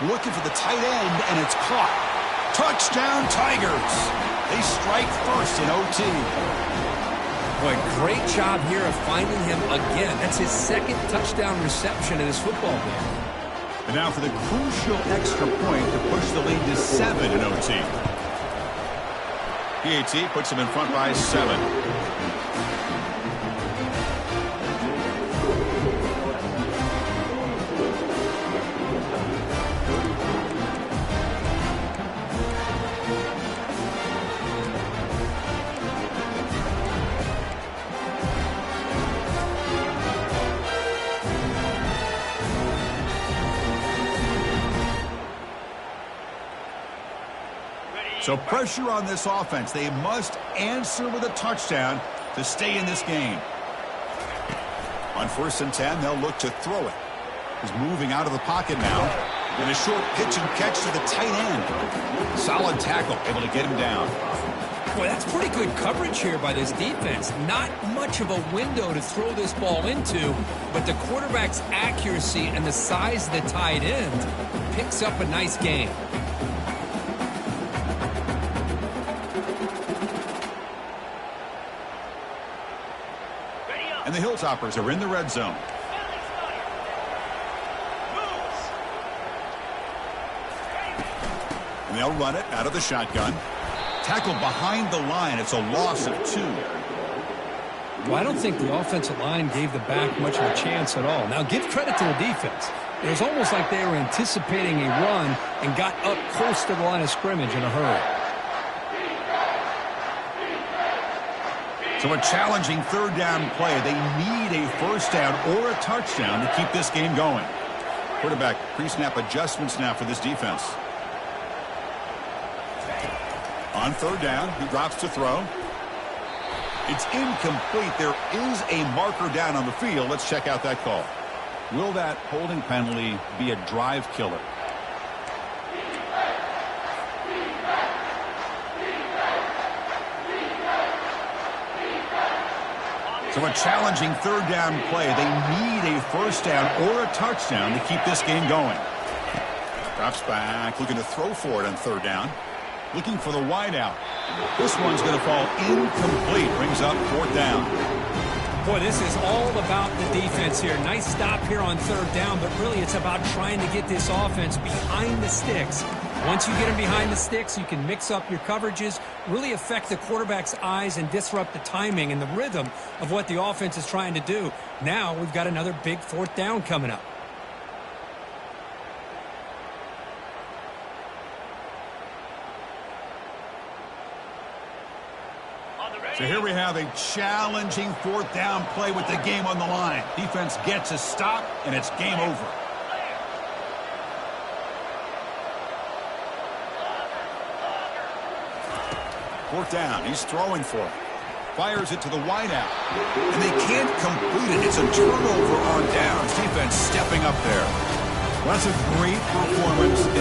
Looking for the tight end, and it's caught. Touchdown, Tigers. They strike first in OT. Boy, great job here of finding him again. That's his second touchdown reception in his football game. And now for the crucial extra point to push the lead to 7 in OT. PAT puts him in front by 7. So pressure on this offense. They must answer with a touchdown to stay in this game. On 1st and 10, they'll look to throw it. He's moving out of the pocket now. And a short pitch and catch to the tight end. Solid tackle, able to get him down. Boy, that's pretty good coverage here by this defense. Not much of a window to throw this ball into, but the quarterback's accuracy and the size of the tight end picks up a nice game. And the Hilltoppers are in the red zone. And they'll run it out of the shotgun. Tackle behind the line. It's a loss of 2. Well, I don't think the offensive line gave the back much of a chance at all. Now, give credit to the defense. It was almost like they were anticipating a run and got up close to the line of scrimmage in a hurry. So a challenging 3rd down play. They need a 1st down or a touchdown to keep this game going. Quarterback pre-snap adjustments now for this defense. On 3rd down, he drops to throw. It's incomplete. There is a marker down on the field. Let's check out that call. Will that holding penalty be a drive killer? So a challenging 3rd down play. They need a 1st down or a touchdown to keep this game going. Drops back, looking to throw for it on 3rd down. Looking for the wideout. This one's going to fall incomplete. Brings up 4th down. Boy, this is all about the defense here. Nice stop here on 3rd down, but really it's about trying to get this offense behind the sticks. Once you get them behind the sticks, you can mix up your coverages, really affect the quarterback's eyes and disrupt the timing and the rhythm of what the offense is trying to do. Now we've got another big 4th down coming up. So here we have a challenging 4th down play with the game on the line. Defense gets a stop, and it's game over. Fourth down. He's throwing for it. Fires it to the wideout. And they can't complete it. It's a turnover on downs. Defense stepping up there. Well, that's a great performance in the